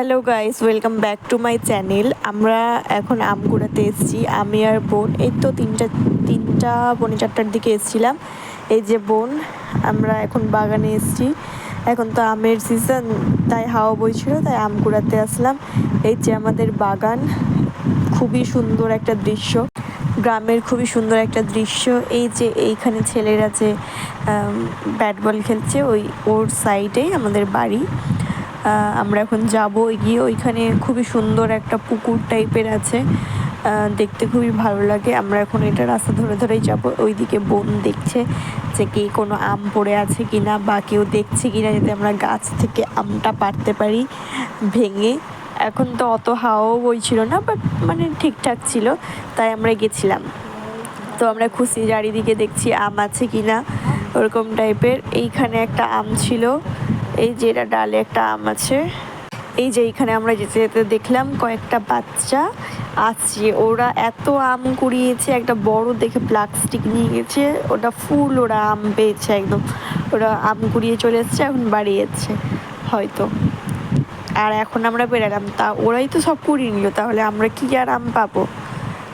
Hello guys, welcome back to my channel. আমরা এখন আম কুড়াতে এসেছি, আমি আর বোন। এই তো তিনটা পৌনে চারটার দিকে এসেছিলাম। এই যে বোন, আমরা এখন বাগানে এসেছি। এখন তো আমের সিজন, তাই হাওয়া বইছিল, তাই আম কুড়াতে আসলাম। এই যে আমাদের বাগান, খুবই সুন্দর একটা দৃশ্য, গ্রামের খুবই সুন্দর একটা দৃশ্য। এই যে এইখানে ছেলেরা যে ব্যাট বল খেলছে, ওর সাইডেই আমাদের বাড়ি। আমরা এখন যাব গিয়ে, ওইখানে খুবই সুন্দর একটা পুকুর টাইপের আছে, দেখতে খুবই ভালো লাগে। আমরা এখন এটা রাস্তা ধরে ধরেই যাব। ওইদিকে বোন দেখছে যে কি কোনো আম পড়ে আছে কিনা, বা কেউ দেখছে কিনা, যাতে আমরা গাছ থেকে আমটা পাড়তে পারি ভেঙে। এখন তো অত হাওয়াও বইছিল না, বাট মানে ঠিকঠাক ছিল, তাই আমরা গেছিলাম। তো আমরা খুশি, চারিদিকে দেখছি আম আছে কিনা, ওরকম টাইপের। এইখানে একটা আম ছিল, এই যে এটা ডালে একটা আম আছে। এই যে এইখানে আমরা যেতে যেতে দেখলাম কয়েকটা বাচ্চা আছে, ওরা এত আম কুড়িয়েছে, একটা বড় দেখে প্লাস্টিক নিয়ে গেছে, ওটা ফুল, ওরা আম পেয়েছে একদম। ওরা আম কুড়িয়ে চলে এসছে, এখন বাড়ি যাচ্ছে হয়তো। আর এখন আমরা বেরালাম, তা ওরাই তো সব কুড়িয়ে নিল, তাহলে আমরা কি আর আম পাবো?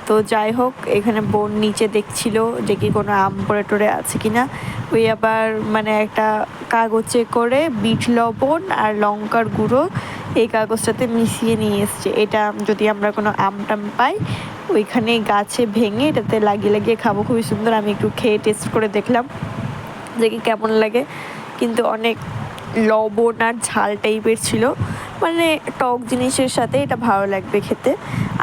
তো যাই হোক, এখানে বোন নিচে দেখছিল যে কি কোনো আম পড়ে টড়ে আছে কিনা। ওই আবার মানে একটা কাগজে করে বিট লবণ আর লঙ্কার গুঁড়ো এই কাগজটাতে মিশিয়ে নিয়ে এসছে। এটা যদি আমরা কোনো আম টাম পাই, ওইখানে গাছে ভেঙে এটাতে লাগিয়ে লাগিয়ে খাবো, খুবই সুন্দর। আমি একটু খেয়ে টেস্ট করে দেখলাম যে কি কেমন লাগে, কিন্তু অনেক লবণ আর ঝাল টাইপের ছিল। মানে টক জিনিসের সাথে এটা ভালো লাগবে খেতে,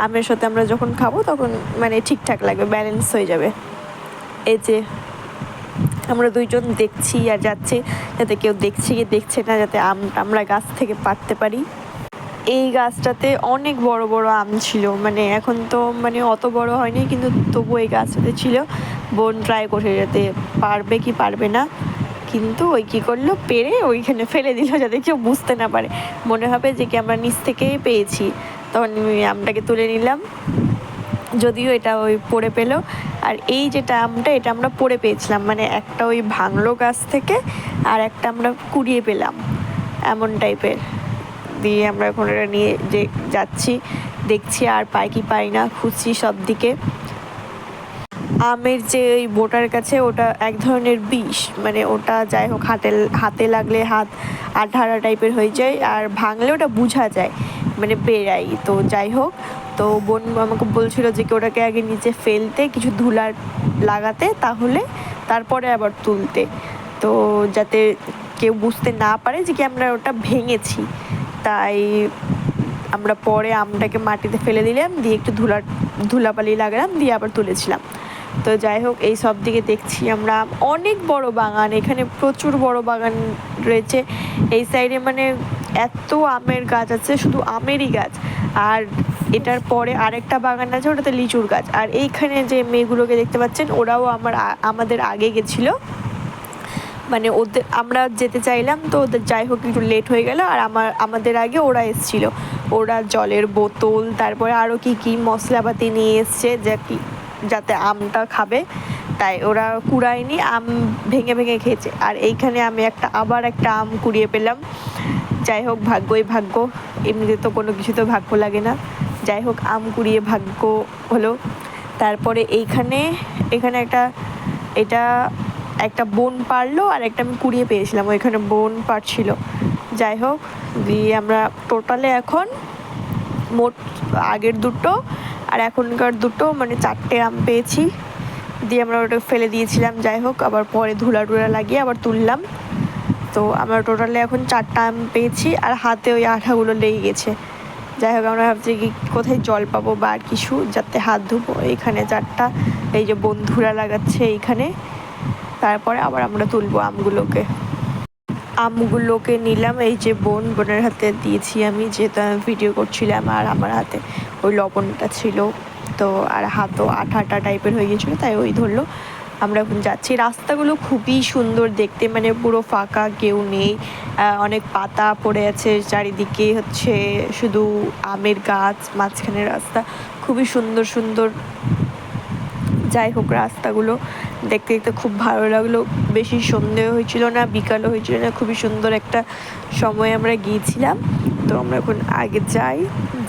আমের সাথে আমরা যখন খাবো তখন মানে ঠিকঠাক লাগবে, ব্যালেন্স হয়ে যাবে। এই যে আমরা দুইজন দেখছি আর যাচ্ছি, যাতে কেউ দেখছে কি দেখছে না, যাতে আমরা গাছ থেকে পাড়তে পারি। এই গাছটাতে অনেক বড় বড় আম ছিল, মানে এখন তো মানে অত বড় হয়নি, কিন্তু তবু এই গাছটাতে ছিল। বোন ট্রাই করছে যাতে পারবে কি পারবে না, কিন্তু ওই কী করলো, পেরে ওইখানে ফেলে দিল, যাতে কেউ বুঝতে না পারে, মনে হবে যে কি আমরা নিচ থেকেই পেয়েছি। তখন আমটাকে তুলে নিলাম, যদিও এটা ওই পড়ে পেলো। আর এই যেটা আমটা, এটা আমরা পড়ে পেয়েছিলাম, মানে একটা ওই ভাঙলো গাছ থেকে, আর একটা আমরা কুড়িয়ে পেলাম, এমন টাইপের। দিয়ে আমরা এখন এটা নিয়ে যে যাচ্ছি, দেখছি আর পাই কি পাই না, খুঁজছি সব দিকে। আমের যে ওই বোটার কাছে, ওটা এক ধরনের বিষ, মানে ওটা যাই হোক হাতে লাগলে হাত আঠারা টাইপের হয়ে যায়, আর ভাঙলে ওটা বোঝা যায়, মানে বেড়াই। তো যাই হোক, তো বোন আমাকে বলছিল যে কি ওটাকে আগে নিচে ফেলতে, কিছু ধুলা লাগাতে, তাহলে তারপরে আবার তুলতে, তো যাতে কেউ বুঝতে না পারে যে কি আমরা ওটা ভেঙেছি। তাই আমরা পরে আমটাকে মাটিতে ফেলে দিলাম, দিয়ে একটু ধুলাবালি লাগালাম, দিয়ে আবার তুলেছিলাম। তো যাই হোক, এই সব দিকে দেখছি আমরা অনেক বড় বাগান, এখানে প্রচুর বড় বাগান রয়েছে এই সাইডে, মানে এত আমের গাছ আছে, শুধু আমেরই গাছ। আর এটার পরে আরেকটা বাগান আছে, ওটাতে লিচুর গাছ। আর এইখানে যে মেয়েগুলোকে দেখতে পাচ্ছেন, ওরাও আমাদের আগে গেছিলো, মানে আমরা যেতে চাইলাম, তো ওদের যাই হোক একটু লেট হয়ে গেল, আর আমাদের আগে ওরা এসেছিল। ওরা জলের বোতল, তারপরে আরও কি মশলাপাতি নিয়ে এসছে, যাতে আমটা খাবে, তাই ওরা কুড়ায়নি, আম ভেঙে ভেঙে খেয়েছে। আর এইখানে আমি আবার একটা আম কুড়িয়ে পেলাম। যাই হোক, ভাগ্যই ভাগ্য, এমনিতে তো কোনো কিছু তো ভাগ্য লাগে না। যাই হোক, আম কুড়িয়ে ভাগ্য হলো। তারপরে এখানে একটা বোন পারলো, আর একটা আমি কুড়িয়ে পেয়েছিলাম, ওইখানে বোন পারছিল। যাই হোক, দিয়ে আমরা টোটালে এখন মোট আগের দুটো আর এখনকার দুটো, মানে 4টে আম পেয়েছি। দিয়ে আমরা ওটা ফেলে দিয়েছিলাম, যাই হোক আবার পরে ধুলা লাগিয়ে আবার তুললাম। তো আমরা টোটালে এখন 4টা আম পেয়েছি, আর হাতে ওই আঠাগুলো লেগে গেছে। যাই হোক, আমরা ভাবছি কি কোথায় জল পাবো বা আর কিছু, যাতে হাত ধুবো। এইখানে 4টা, এই যে বন্ধুরা লাগাচ্ছে এইখানে। তারপরে আবার আমরা তুলবো আমগুলোকে নিলাম, এই যে বোনের হাতে দিয়েছি আমি, যেহেতু আমি ভিডিও করছিলাম, আর আমার হাতে ওই লবণটা ছিল, তো আর হাতও আঠা টাইপের হয়ে গিয়েছিলো, তাই ওই ধরলো। আমরা এখন যাচ্ছি, রাস্তাগুলো খুবই সুন্দর দেখতে, মানে পুরো ফাঁকা, কেউ নেই, অনেক পাতা পড়ে আছে চারিদিকে, হচ্ছে শুধু আমের গাছ, মাঝখানে রাস্তা, খুবই সুন্দর সুন্দর যাই হোক, রাস্তাগুলো দেখতে দেখতে খুব ভালো লাগলো। বেশি সন্ধেও হয়েছিল না, বিকালও হয়েছিল না, খুবই সুন্দর একটা সময় আমরা গিয়েছিলাম। তো আমরা এখন আগে যাই,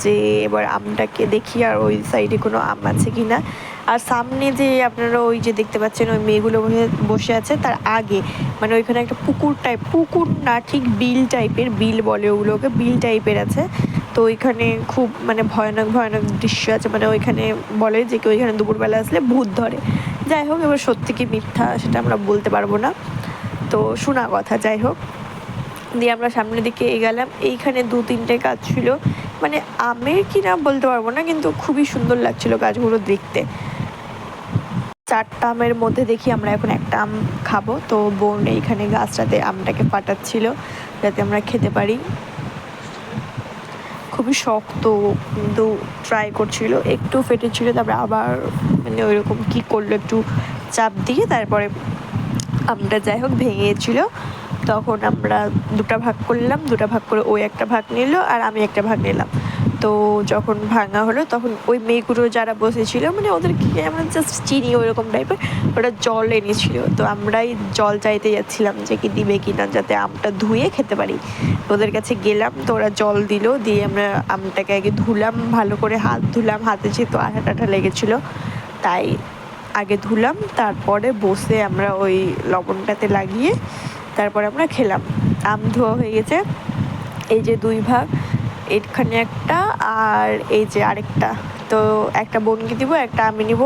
যে এবার আমটাকে দেখি আর ওই সাইডে কোনো আম আছে কি না। আর সামনে যে আপনারা ওই যে দেখতে পাচ্ছেন ওই মেয়েগুলো বসে আছে, তার আগে মানে ওইখানে একটা পুকুর না, ঠিক বিল টাইপের, বিল বলে ওগুলোকে, বিল টাইপের আছে। তো ওইখানে খুব মানে ভয়ানক ভয়ানক দৃশ্য আছে, মানে ওইখানে বলে যে কি ওইখানে দুপুরবেলা আসলে ভূত ধরে। যাই হোক, এবার সত্যি কি মিথ্যা সেটা আমরা বলতে পারবো না, তো শোনা কথা। যাই হোক, দিয়ে আমরা সামনের দিকে এগেলাম। এইখানে 2-3টে গাছ ছিল, মানে আমের কি না বলতে পারবো না, কিন্তু খুবই সুন্দর লাগছিল গাছগুলো দেখতে। 4টা আমের মধ্যে দেখি আমরা এখন একটা আম খাবো। তো বোন এইখানে গাছটাতে আমটাকে ফাটাচ্ছিল যাতে আমরা খেতে পারি। খুবই শক্ত, কিন্তু ট্রাই করছিল, একটু ফেটেছিল, তারপরে আবার মানে ওইরকম কী করলো, একটু চাপ দিয়ে তারপরে আমটা যাই হোক ভেঙেছিল। তখন আমরা 2টা ভাগ করলাম, 2টা ভাগ করে ওই একটা ভাগ নিল আর আমি একটা ভাগ নিলাম। তো যখন ভাঙা হলো তখন ওই মেয়েগুলো যারা বসেছিল, মানে ওদেরকে আমরা জাস্ট চিনি ওইরকম টাইপের, ওরা জল এনেছিল। তো আমরাই জল চাইতে যাচ্ছিলাম যে কি দিবে কি না, যাতে আমটা ধুয়ে খেতে পারি। ওদের কাছে গেলাম, তো ওরা জল দিল, দিয়ে আমরা আমটাকে আগে ধুলাম ভালো করে, হাত ধুলাম, হাতে যেহেতু আঠা টাঠা লেগেছিলো তাই আগে ধুলাম। তারপরে বসে আমরা ওই লবণটাতে লাগিয়ে তারপরে আমরা খেলাম। আম ধোয়া হয়ে গেছে, এই যে 2 ভাগ, এখানে একটা আর এই যে আরেকটা। তো একটা বোনকে দিব, একটা আমি নিব,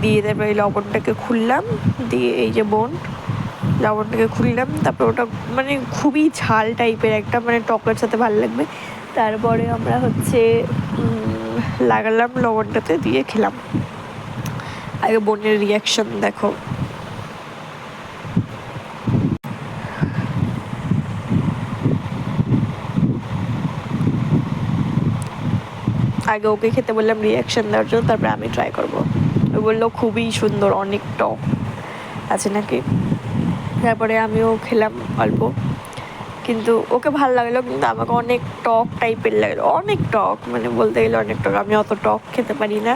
দিয়ে তারপরে এই লবণটাকে খুললাম, দিয়ে এই যে বোন লবণটাকে খুললাম। তারপর ওটা মানে খুবই ঝাল টাইপের একটা, মানে টকের সাথে ভালো লাগবে। তারপরে আমরা হচ্ছে লাগালাম লবণটাতে, দিয়ে খেলাম। আগে বোনের রিয়াকশন দেখো। আগে ওকে খেতে বললাম রিয়াকশন দেওয়ার জন্য, তারপরে আমি ট্রাই করবো। ও বললো খুবই সুন্দর, অনেক টক আছে নাকি। তারপরে আমিও খেলাম অল্প, কিন্তু ওকে ভালো লাগলো, কিন্তু আমাকে অনেক টক টাইপের লাগলো, অনেক টক, মানে বলতে গেলে অনেক টক। আমি অত টক খেতে পারি না।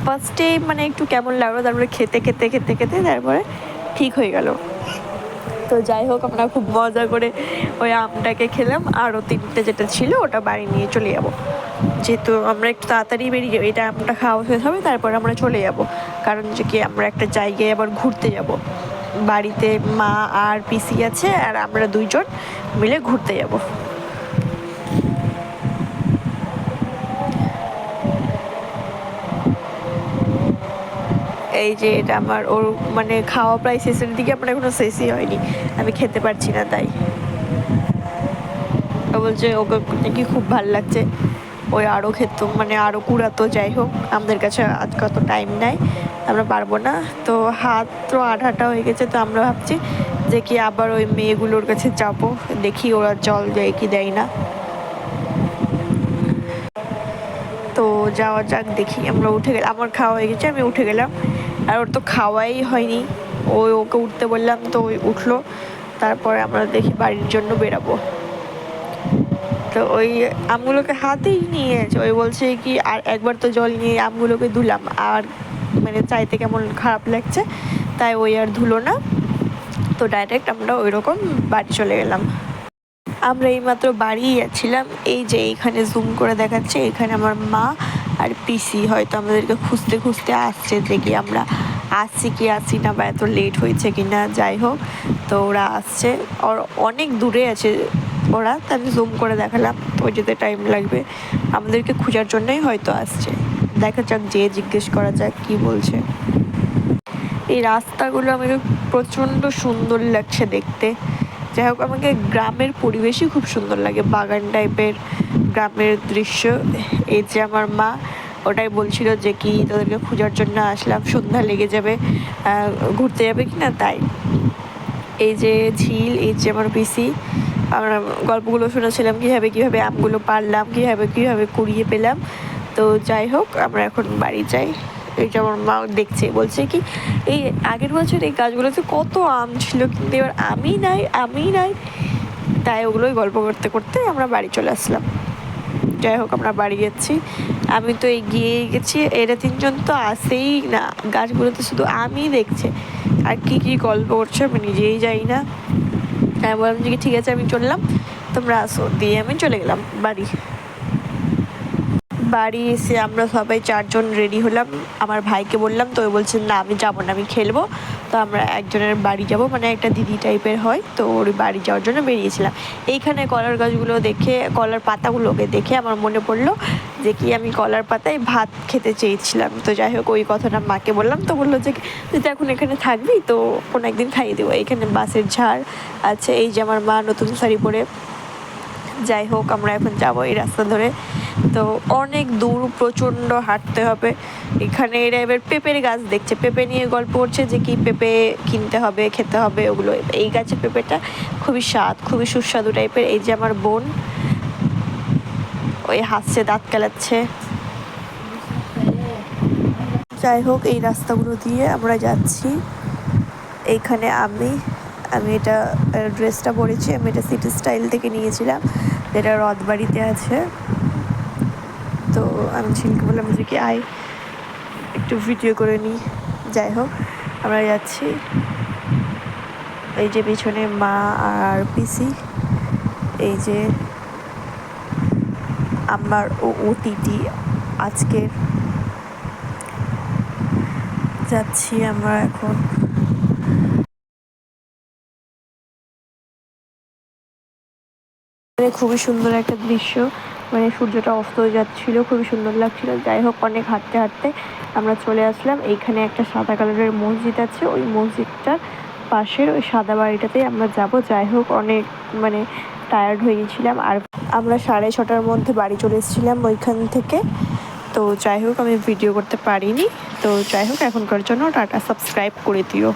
ফার্স্টে মানে একটু কেমন লাগলো, তারপরে খেতে খেতে খেতে খেতে তারপরে ঠিক হয়ে গেল। তো যাই হোক, আমরা খুব মজা করে ওই আমটাকে খেলাম। আরও 3টে যেটা ছিল ওটা বাড়ি নিয়ে চলে যাবো, যেহেতু আমরা একটু তাড়াতাড়ি বেরিয়ে যাবো, এটা আমটা খাওয়া শেষ হবে তারপর আমরা চলে যাব, কারণ যে কি আমরা একটা জায়গায় আবার ঘুরতে যাব। বাড়িতে মা আর পিসি আছে, আর আমরা 2জন মিলে ঘুরতে যাব। এই যে এটা আমার ওর মানে খাওয়া প্রায় শেষের দিকে, আমার এখনো শেষই হয়নি, আমি খেতে পারছি না। তাই ও বলছে ওকে নাকি খুব ভালো লাগছে, ওই আরও খেত, মানে আরও কুড়াতো। যাই হোক, আমাদের কাছে আজকে অত টাইম নাই, আমরা পারবো না। তো হাত তো আঠাটা হয়ে গেছে, তো আমরা ভাবছি যে কি আবার ওই মেয়েগুলোর কাছে যাবো, দেখি ওরা জল দেয় কি দেয় না। তো যাওয়া যাক, দেখি। আমরা উঠে গেলাম, আমার খাওয়া হয়ে গেছে, আমি উঠে গেলাম, আর ওর তো খাওয়াই হয়নি। ওকে উঠতে বললাম, তো ওই উঠলো। তারপরে আমরা দেখি বাড়ির জন্য বেরাবো। তো ওই আমগুলোকে হাতেই নিয়েছে, ওই বলছে কি আর একবার তো জল নিয়ে আমগুলোকে ধুলাম, আর মানে চাইতে কেমন খারাপ লাগছে, তাই ওই আর ধুলো না। তো ডাইরেক্ট আমরা ওই রকম বাড়ি চলে গেলাম। আমরা এইমাত্র বাড়ি যাচ্ছিলাম, এই যে এইখানে জুম করে দেখাচ্ছে, এখানে আমার মা আর পিসি হয়তো আমাদেরকে খুঁজতে খুঁজতে আসছে, দেখি আমরা আসছি কি আসছি না, বা এত লেট হয়েছে কি না। যাই হোক, তো ওরা আসছে, আর অনেক দূরে আছে ওরা, তো আমি জুম করে দেখালাম, তো যেতে টাইম লাগবে, আমাদেরকে খোঁজার জন্যই হয়তো আসছে। দেখা যাক, যে জিজ্ঞেস করা যাক কি বলছে। এই রাস্তাগুলো আমাকে প্রচণ্ড সুন্দর লাগছে দেখতে। যাই হোক, আমাকে গ্রামের পরিবেশই খুব সুন্দর লাগে, বাগান টাইপের গ্রামের দৃশ্য। এই যে আমার মা ওটাই বলছিল যে কি তাদেরকে খোঁজার জন্য আসলাম, সন্ধ্যা লেগে যাবে, ঘুরতে যাবে কি না। তাই এই যে ঝিল, এই যে আমার পিসি, আমরা গল্পগুলো শুনেছিলাম কীভাবে কীভাবে আমগুলো পারলাম, কীভাবে কুড়িয়ে পেলাম। তো যাই হোক, আমরা এখন বাড়ি যাই। এই যে আমার মা দেখছে, বলছে কি এই আগের বছর এই গাছগুলোতে কত আম ছিল, কিন্তু এবার আমি নাই। তাই ওগুলোই গল্প করতে করতে আমরা বাড়ি চলে আসলাম। যাই হোক, আমরা বাড়ি যাচ্ছি। আমি তো এগিয়ে গেছি, এরা তিনজন তো আসেই না, গাছগুলোতে শুধু আমি দেখছে আর কি গল্প করছে আমি নিজেই যাই না। আমি বললাম যে ঠিক আছে আমি চললাম, তোমরা আসো, দিয়ে আমি চলে গেলাম বাড়ি। বাড়ি এসে আমরা সবাই 4 জন রেডি হলাম। আমার ভাইকে বললাম, তো বলছেন না আমি যাবো না, আমি খেলবো। তো আমরা একজনের বাড়ি যাব, মানে একটা দিদি টাইপের হয়, তো ওর বাড়ি যাওয়ার জন্য বেরিয়েছিলাম। এইখানে কলার গাছগুলো দেখে, কলার পাতাগুলোকে দেখে আমার মনে পড়লো যে কি আমি কলার পাতায় ভাত খেতে চেয়েছিলাম। তো যাই হোক ওই কথাটা মাকে বললাম, তো বললো যে তুই তো এখন এখানে থাকবি, তো কোনো একদিন খাইয়ে দেবো। এখানে বাঁশের ঝাড় আছে, এই যে আমার মা নতুন শাড়ি পরে। যাই হোক আমরা এখন যাবো এই রাস্তা ধরে। তো অনেক দূর, প্রচণ্ড হাঁটতে হবে। এখানে এরা এবার পেঁপের গাছ দেখছে, পেঁপে নিয়ে গল্প করছে যে কি পেঁপে কিনতে হবে, খেতে হবে ওগুলো। এই গাছের পেঁপেটা খুবই স্বাদ, খুবই সুস্বাদু টাইপের। এই যে আমার বোন ওই হাসছে, দাঁত কেলাচ্ছে। যাই হোক এই রাস্তাগুলো দিয়ে আমরা যাচ্ছি। এইখানে আমি এটা ড্রেসটা পরেছি, আমি এটা সিটি স্টাইল থেকে নিয়েছিলাম, যেটা রথবাড়িতে আছে। তো আমি ছিনকে বললাম যে কি আয় একটু ভিডিও করে নিই। যাই হোক আমরা যাচ্ছি। এই যে পিছনে মা আর পিসি, এই যে আমার ওটিটি আজকের। যাচ্ছি আমরা এখন। খুবই সুন্দর একটা দৃশ্য, মানে সূর্যটা অস্ত যাচ্ছিল, খুবই সুন্দর লাগছিল। যাই হোক অনেক হাঁটতে হাঁটতে আমরা চলে আসলাম। এইখানে একটা সাদা কালারের মসজিদ আছে, ওই মসজিদটার পাশের ওই সাদা বাড়িটাতেই আমরা যাব। যাই হোক অনেক মানে টায়ার্ড হয়ে গেছিলাম, আর আমরা 6:30টার মধ্যে বাড়ি চলে এসেছিলাম ওইখান থেকে। তো যাই হোক আমি ভিডিও করতে পারিনি। তো যাই হোক এখনকার জন্য টাটা, সাবস্ক্রাইব করে দিও।